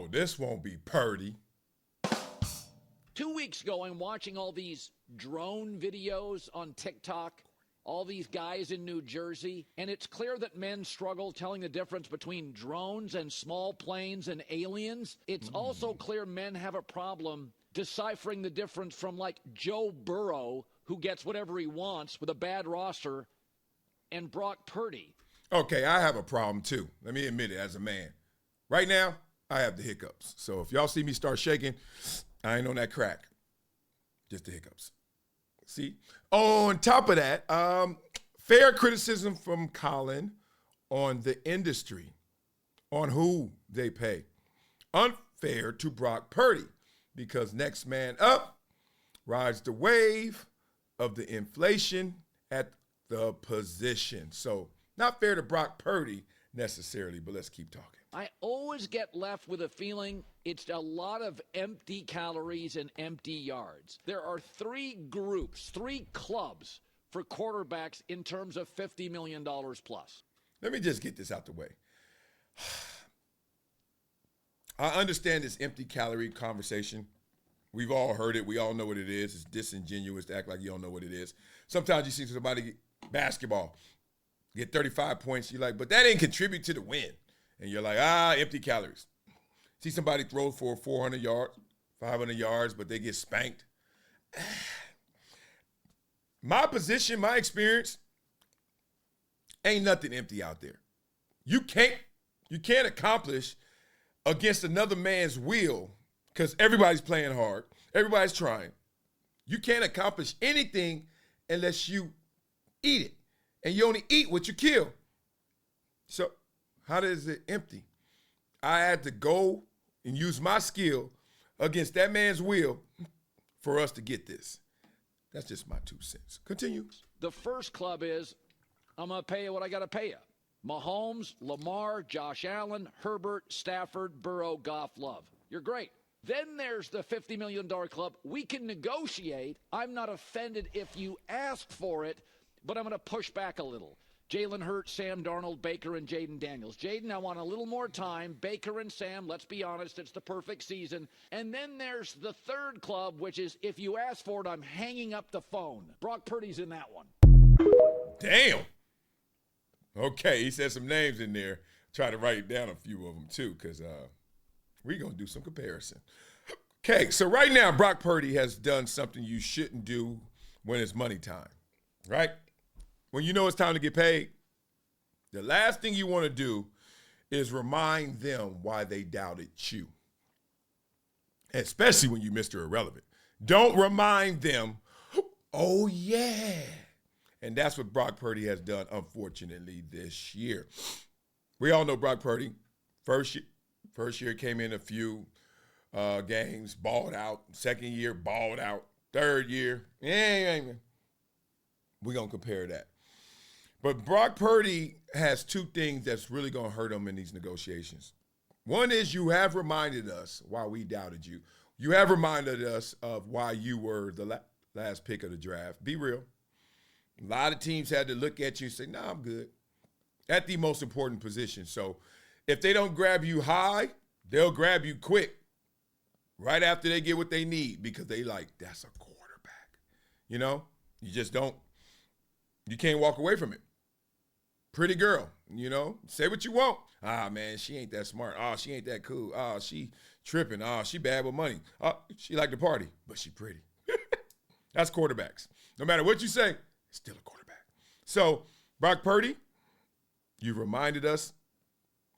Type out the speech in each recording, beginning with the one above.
oh, this won't be Purdy. 2 weeks ago, I'm watching all these drone videos on TikTok, all these guys in New Jersey, and it's clear that men struggle telling the difference between drones and small planes and aliens. It's also clear men have a problem deciphering the difference from, like, Joe Burrow, who gets whatever he wants with a bad roster, and Brock Purdy. Okay, I have a problem too. Let me admit it as a man. Right now, I have the hiccups. So if y'all see me start shaking, I ain't on that crack. Just the hiccups. See? On top of that, fair criticism from Colin on the industry, on who they pay. Unfair to Brock Purdy, because next man up rides the wave of the inflation at the position. So not fair to Brock Purdy necessarily, but let's keep talking. I always get left with a feeling it's a lot of empty calories and empty yards. There are three groups, three clubs for quarterbacks in terms of $50 million plus. Let me just get this out the way. I understand this empty calorie conversation. We've all heard it. We all know what it is. It's disingenuous to act like you don't know what it is. Sometimes you see somebody get basketball, get 35 points. You're like, but that didn't contribute to the win. And you're like, empty calories. See somebody throw for 400 yards, 500 yards, but they get spanked. My position, my experience, ain't nothing empty out there. You can't accomplish against another man's will because everybody's playing hard. Everybody's trying. You can't accomplish anything unless you eat it. And you only eat what you kill. So how does it empty? I had to go and use my skill against that man's will for us to get this. That's just my 2 cents. Continue. The first club is, I'm going to pay you what I got to pay you. Mahomes, Lamar, Josh Allen, Herbert, Stafford, Burrow, Goff, Love. You're great. Then there's the $50 million club. We can negotiate. I'm not offended if you ask for it, but I'm going to push back a little. Jalen Hurts, Sam Darnold, Baker, and Jaden Daniels. Jaden, I want a little more time. Baker and Sam, let's be honest, it's the perfect season. And then there's the third club, which is, if you ask for it, I'm hanging up the phone. Brock Purdy's in that one. Damn. Okay, he said some names in there. Try to write down a few of them, too, because we're going to do some comparison. Okay, so right now, Brock Purdy has done something you shouldn't do when it's money time, right? When you know it's time to get paid, the last thing you want to do is remind them why they doubted you. Especially when you're Mr. Irrelevant. Don't remind them, oh, yeah. And that's what Brock Purdy has done, unfortunately, this year. We all know Brock Purdy. First year came in a few games, balled out. Second year, balled out. Third year, we're going to compare that. But Brock Purdy has two things that's really going to hurt him in these negotiations. One is you have reminded us why we doubted you. You have reminded us of why you were the last pick of the draft. Be real. A lot of teams had to look at you and say, nah, I'm good. At the most important position. So if they don't grab you high, they'll grab you quick right after they get what they need because they like, that's a quarterback. You know, you just don't, you can't walk away from it. Pretty girl, you know, say what you want. Man, she ain't that smart. She ain't that cool. She tripping. She bad with money. She like to party, but she pretty. That's quarterbacks. No matter what you say, it's still a quarterback. So, Brock Purdy, you reminded us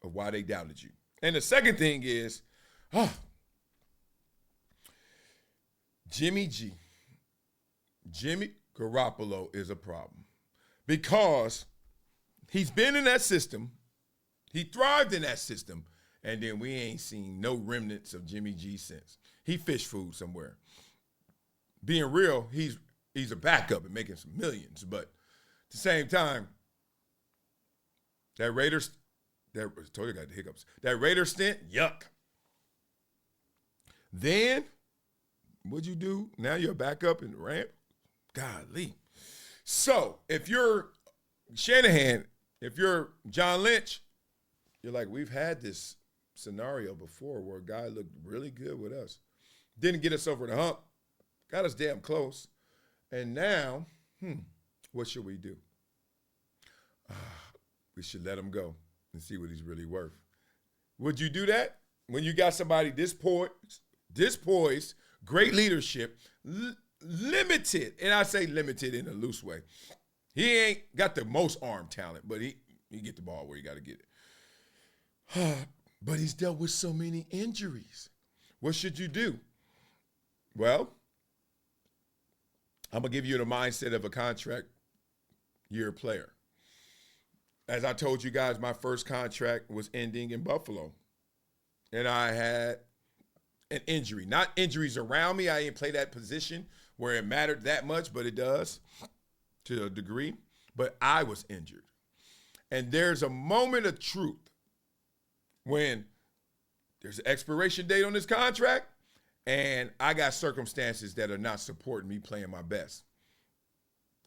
of why they doubted you. And the second thing is, Jimmy Garoppolo is a problem because he's been in that system. He thrived in that system. And then we ain't seen no remnants of Jimmy G since. He fish food somewhere. Being real, he's a backup and making some millions. But at the same time, that Raiders, I told you I got the hiccups. That Raiders stint, yuck. Then, what'd you do? Now you're a backup in the Rams? Golly. So, if you're Shanahan, if you're John Lynch, you're like, we've had this scenario before where a guy looked really good with us. Didn't get us over the hump. Got us damn close. And now, what should we do? We should let him go and see what he's really worth. Would you do that? When you got somebody this poised, great leadership, limited, and I say limited in a loose way. He ain't got the most arm talent, but he get the ball where you got to get it. But he's dealt with so many injuries. What should you do? Well, I'm going to give you the mindset of a contract year player. As I told you guys, my first contract was ending in Buffalo. And I had an injury. Not injuries around me. I didn't play that position where it mattered that much, but it does to a degree. But I was injured. And there's a moment of truth when there's an expiration date on this contract and I got circumstances that are not supporting me playing my best.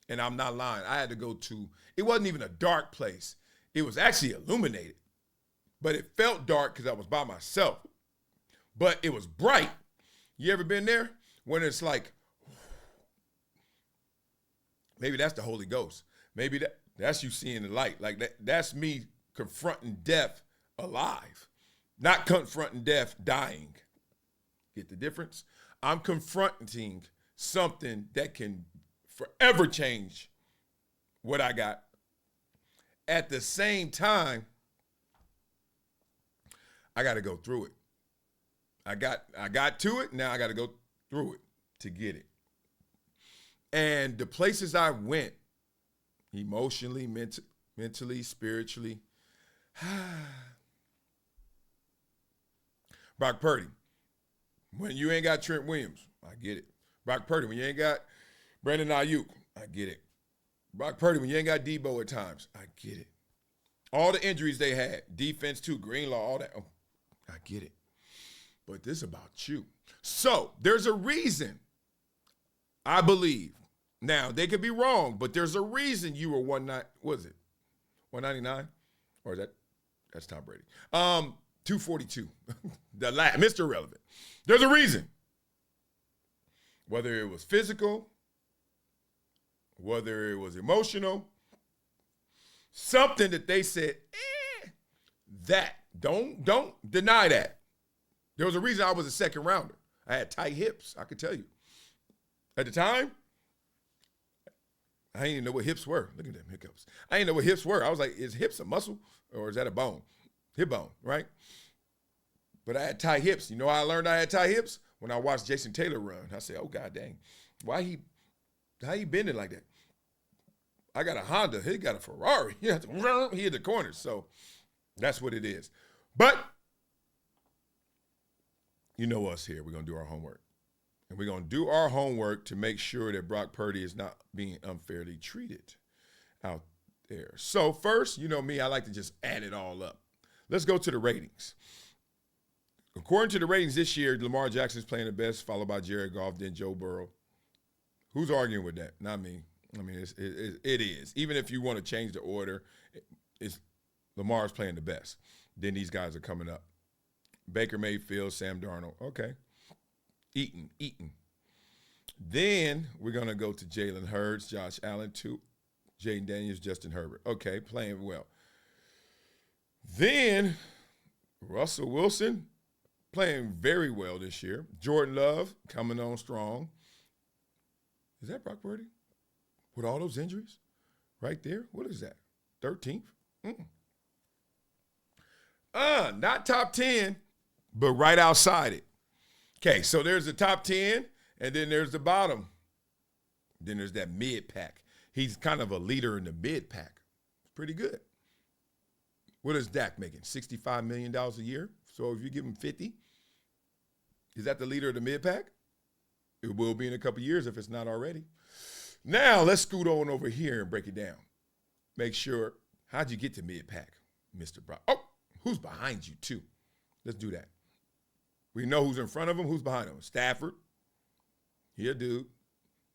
And I'm not lying. I had to go to, it wasn't even a dark place. It was actually illuminated. But it felt dark because I was by myself. But it was bright. You ever been there? When it's like, maybe that's the Holy Ghost. Maybe that's you seeing the light. Like that's me confronting death alive. Not confronting death dying. Get the difference? I'm confronting something that can forever change what I got. At the same time, I got to go through it. I got to it. Now I got to go through it to get it. And the places I went, emotionally, mentally, spiritually, Brock Purdy, when you ain't got Trent Williams, I get it. Brock Purdy, when you ain't got Brandon Ayuk, I get it. Brock Purdy, when you ain't got Debo at times, I get it. All the injuries they had, defense too, Greenlaw, all that, oh, I get it. But this is about you. So there's a reason, I believe. Now, they could be wrong, but there's a reason you were 199? Or is that's Tom Brady. 242. Mr. Irrelevant. There's a reason. Whether it was physical, whether it was emotional, something that they said, that. Don't deny that. There was a reason I was a second rounder. I had tight hips, I could tell you. At the time, I didn't even know what hips were. Look at them hiccups. I didn't know what hips were. I was like, is hips a muscle or is that a bone? Hip bone, right? But I had tight hips. You know how I learned I had tight hips? When I watched Jason Taylor run. I said, oh, God dang. How he bending like that? I got a Honda. He got a Ferrari. He hit the corners. So that's what it is. But you know us here. We're going to do our homework. And we're going to do our homework to make sure that Brock Purdy is not being unfairly treated out there. So first, you know me, I like to just add it all up. Let's go to the ratings. According to the ratings this year, Lamar Jackson is playing the best, followed by Jared Goff, then Joe Burrow. Who's arguing with that? Not me. I mean, it is. Even if you want to change the order, Lamar's playing the best. Then these guys are coming up. Baker Mayfield, Sam Darnold. Okay. Eaton. Then we're going to go to Jalen Hurts, Josh Allen, Jaden Daniels, Justin Herbert. Okay, playing well. Then Russell Wilson, playing very well this year. Jordan Love, coming on strong. Is that Brock Purdy? With all those injuries? Right there? What is that? 13th? Not top 10, but right outside it. Okay, so there's the top 10, and then there's the bottom. Then there's that mid-pack. He's kind of a leader in the mid-pack. Pretty good. What is Dak making? $65 million a year? So if you give him 50, is that the leader of the mid-pack? It will be in a couple years if it's not already. Now, let's scoot on over here and break it down. Make sure, how'd you get to mid-pack, Mr. Brock? Oh, who's behind you, too? Let's do that. We know who's in front of him, who's behind him. Stafford, he a dude.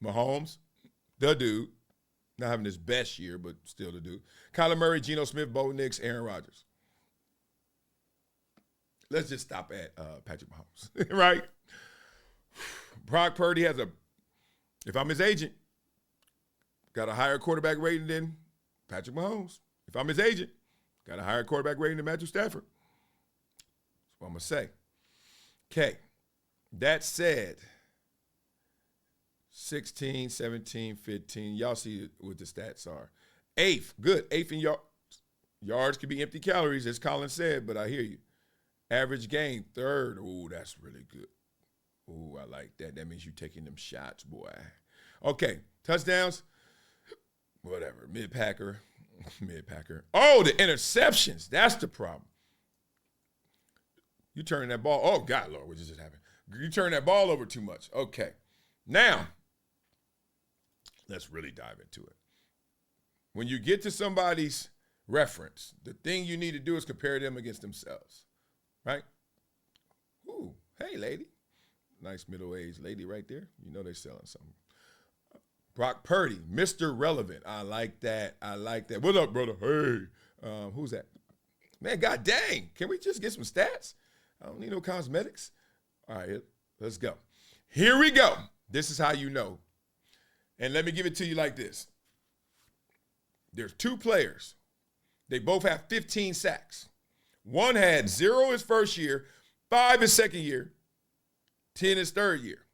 Mahomes, the dude. Not having his best year, but still the dude. Kyler Murray, Geno Smith, Bo Nix, Aaron Rodgers. let's just stop at Patrick Mahomes, right? Brock Purdy has if I'm his agent, got a higher quarterback rating than Patrick Mahomes. If I'm his agent, got a higher quarterback rating than Matthew Stafford. That's what I'm going to say. Okay, that said, 16, 17, 15. Y'all see what the stats are. Eighth, good. Eighth in yards. Yards could be empty calories, as Colin said, but I hear you. Average gain, third. Ooh, that's really good. Ooh, I like that. That means you're taking them shots, boy. Okay, touchdowns. Whatever. Mid-packer. Oh, the interceptions. That's the problem. You turn that ball. Oh, God, Lord, what just happened? You turn that ball over too much. Okay. Now, let's really dive into it. When you get to somebody's reference, the thing you need to do is compare them against themselves, right? Ooh, hey, lady. Nice middle-aged lady right there. You know they're selling something. Brock Purdy, Mr. Relevant. I like that. What up, brother? Hey. Who's that? Man, god dang. Can we just get some stats? I don't need no cosmetics. All right, let's go. Here we go. This is how you know. And let me give it to you like this. There's two players. They both have 15 sacks. One had 0 his first year, 5 his second year, 10 his third year.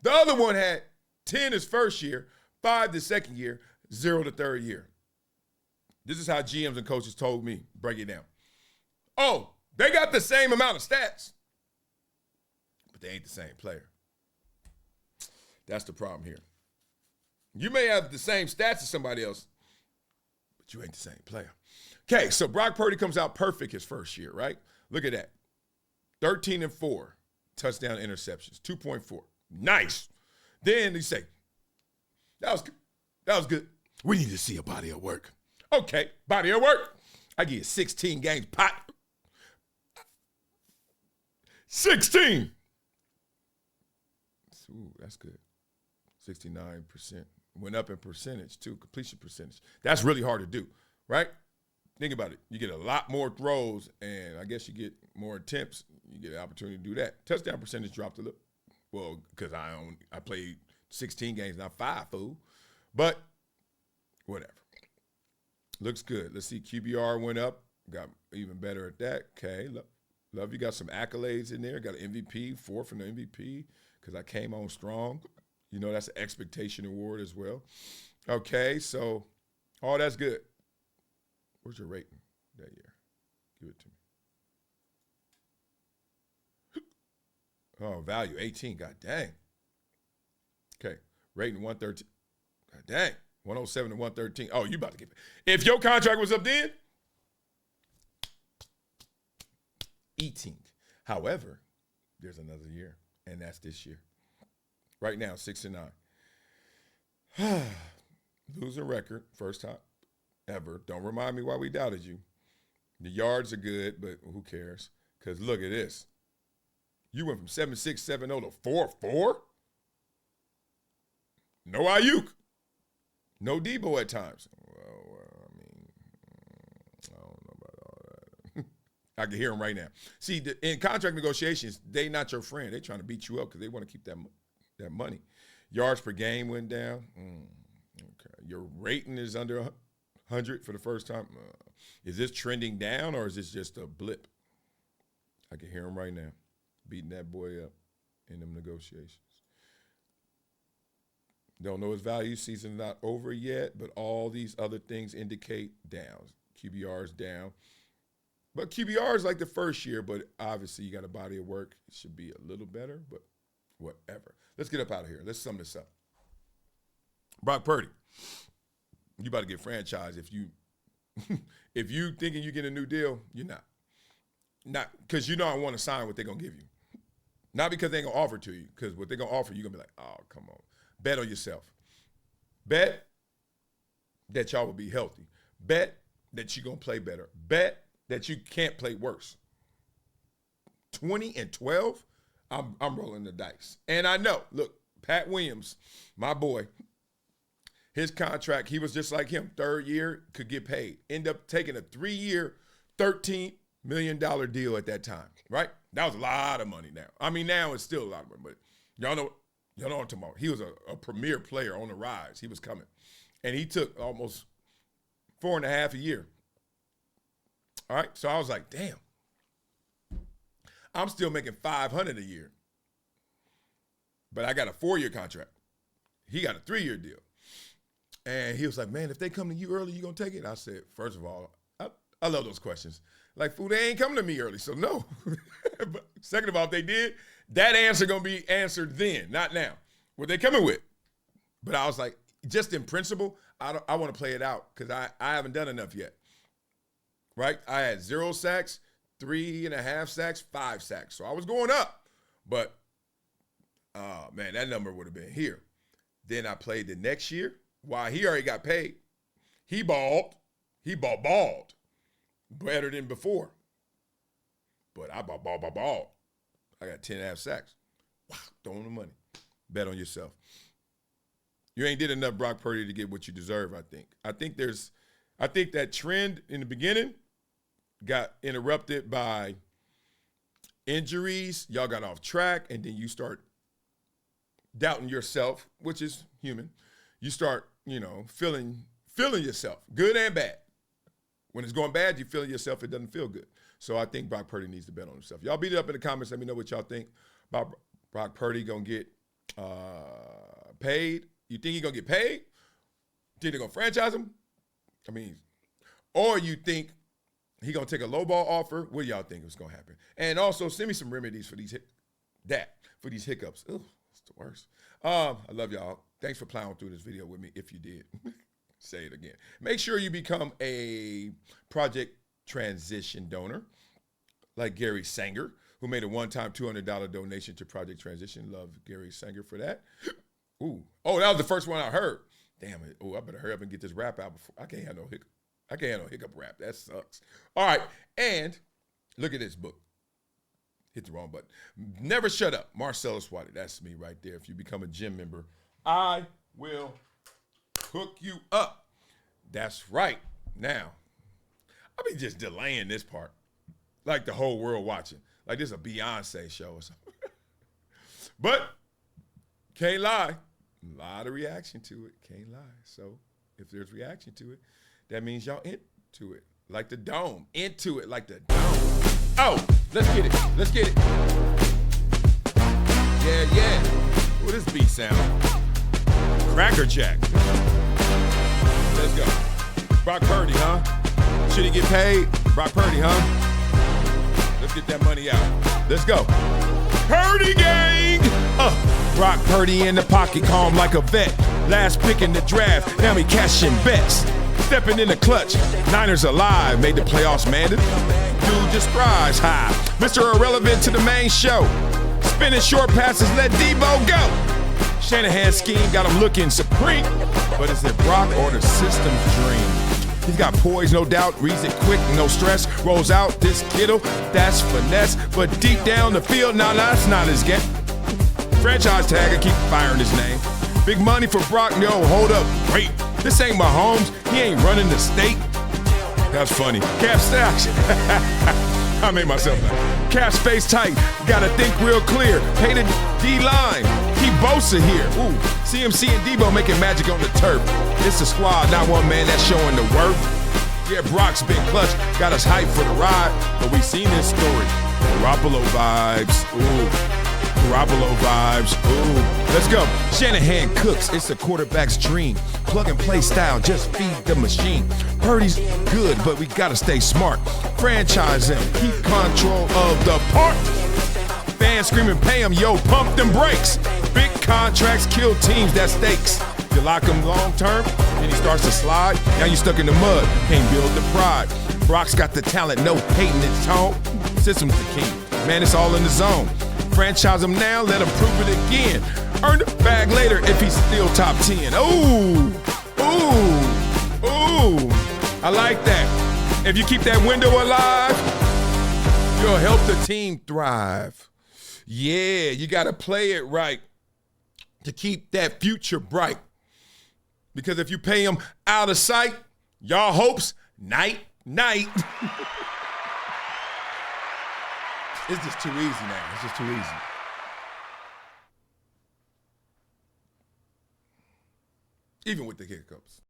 The other one had 10 his first year, 5 the second year, 0 the third year. This is how GMs and coaches told me. Break it down. Oh, they got the same amount of stats, but they ain't the same player. That's the problem here. You may have the same stats as somebody else, but you ain't the same player. Okay, so Brock Purdy comes out perfect his first year, right? Look at that. 13-4 touchdown interceptions, 2.4. Nice. Then they say, that was good. That was good. We need to see a body of work. Okay, body of work. I give you 16 games, pot. 16. Ooh, that's good. 69%. Went up in percentage, too, completion percentage. That's really hard to do, right? Think about it. You get a lot more throws, and I guess you get more attempts. You get an opportunity to do that. Touchdown percentage dropped a little. Well, because I played 16 games, not 5, fool. But whatever. Looks good. Let's see. QBR went up. Got even better at that. Okay. Love you got some accolades in there. Got an MVP, 4th in the MVP, because I came on strong. You know, that's an expectation award as well. Okay, so all that's good. Where's your rating that year? Give it to me. Oh, value, 18. God dang. Okay, rating 113. God dang. 107 to 113. Oh, you about to get it. If your contract was up then, eating. However, there's another year, and that's this year. Right now, 6-9. Losing record, first time ever. Don't remind me why we doubted you. The yards are good, but who cares? Because look at this. You went from 7-6, 7-0 to 4-4? No Ayuk. No Debo at times. Well, I mean, I don't know about all that. I can hear him right now. See, in contract negotiations, they not your friend. They trying to beat you up because they want to keep that money. Yards per game went down. Okay. Your rating is under 100 for the first time. Is this trending down or is this just a blip? I can hear him right now, beating that boy up in them negotiations. Don't know his value. Season's not over yet, but all these other things indicate down. QBR is down. But QBR is like the first year, but obviously you got a body of work. It should be a little better, but whatever. Let's get up out of here. Let's sum this up. Brock Purdy, you about to get franchised. If you thinking you get a new deal, you're not. Not because you don't want to sign what they're going to give you. Not because they ain't going to offer it to you, because what they're going to offer, you're going to be like, oh, come on. Bet on yourself. Bet that y'all will be healthy. Bet that you're going to play better. Bet that you can't play worse. 20-12, I'm rolling the dice. And I know, look, Pat Williams, my boy, his contract, he was just like him. 3rd year, could get paid. End up taking a 3-year, $13 million deal at that time, right? That was a lot of money now. I mean, now it's still a lot of money, but y'all know what I'm talking about. He was a premier player on the rise. He was coming. And he took almost 4.5 a year. All right, so I was like, damn. I'm still making $500 a year. But I got a 4-year contract. He got a 3-year deal. And he was like, man, if they come to you early, you gonna take it? I said, first of all, I love those questions. Like, fool, they ain't coming to me early, so no. But second of all, if they did, that answer gonna be answered then, not now. What they coming with? But I was like, just in principle, I want to play it out because I haven't done enough yet. Right? I had 0 sacks, 3.5 sacks, 5 sacks. So I was going up. But, man, that number would have been here. Then I played the next year. While he already got paid, he balled. He balled better than before. But I balled. I got 10.5 sacks. Wow, throwing the money. Bet on yourself. You ain't did enough, Brock Purdy, to get what you deserve, I think. I think that trend in the beginning got interrupted by injuries. Y'all got off track, and then you start doubting yourself, which is human. You start, feeling yourself, good and bad. When it's going bad, you feeling yourself, it doesn't feel good. So I think Brock Purdy needs to bet on himself. Y'all beat it up in the comments. Let me know what y'all think about Brock Purdy going to get paid. You think he's going to get paid? Think they're going to franchise him? I mean, or you think he's going to take a lowball offer? What do y'all think is going to happen? And also, send me some remedies for these hiccups. Ugh, it's the worst. I love y'all. Thanks for plowing through this video with me, if you did. Say it again. Make sure you become a Project Transition donor, like Gary Sanger, who made a one-time $200 donation to Project Transition. Love Gary Sanger for that. Ooh. Oh, that was the first one I heard. Damn it. Oh, I better hurry up and get this rap out before. I can't have no hiccup rap. That sucks. All right. And look at this book. Hit the wrong button. Never Shut Up. Marcellus Wiley. That's me right there. If you become a gym member, I will hook you up. That's right. Now, I'll be just delaying this part. Like the whole world watching. Like this is a Beyonce show or something. But can't lie. A lot of reaction to it. Can't lie. So if there's reaction to it, that means y'all into it. Like the dome. Into it like the dome. Oh, let's get it. Let's get it. Yeah. What does beat sound? Cracker Jack. Let's go. Brock Purdy, huh? Should he get paid? Brock Purdy, huh? Let's get that money out. Let's go. Purdy gang! Brock Purdy in the pocket, calm like a vet. Last pick in the draft, now he cashing bets. Stepping in the clutch, Niners alive. Made the playoffs, man. Dude just rise high. Mr. Irrelevant to the main show. Spinning short passes, let Debo go. Shanahan's scheme got him looking supreme. But is it Brock or the system's dream? He's got poise, no doubt, reads it quick, no stress. Rolls out this Kittle, that's finesse. But deep down the field, nah, that's not his game. Franchise tag and keep firing his name. Big money for Brock, no, hold up, wait. This ain't Mahomes, he ain't running the state. That's funny. Cap stacks. I made myself laugh. Cap's face tight, gotta think real clear. Pay the D-line, keep Bosa here. Ooh, CMC and Debo making magic on the turf. It's a squad, not one man that's showing the worth. Yeah, Brock's been clutch, got us hyped for the ride, but we seen this story. Garoppolo vibes, ooh. Garoppolo vibes, ooh. Let's go. Shanahan cooks, it's a quarterback's dream. Plug and play style, just feed the machine. Purdy's good, but we gotta stay smart. Franchise him, keep control of the park. Fans screaming, pay him, yo, pump them brakes. Big contracts kill teams, that's stakes. You lock him long term, then he starts to slide. Now you stuck in the mud, can't build the pride. Brock's got the talent, no hating his tone. System's the king, man, it's all in the zone. Franchise him now, let him prove it again. Earn the bag later if he's still top 10. Ooh, ooh, ooh. I like that. If you keep that window alive, you'll help the team thrive. Yeah, you got to play it right to keep that future bright. Because if you pay him out of sight, y'all hopes, night, night. It's just too easy now. It's just too easy. Even with the hiccups.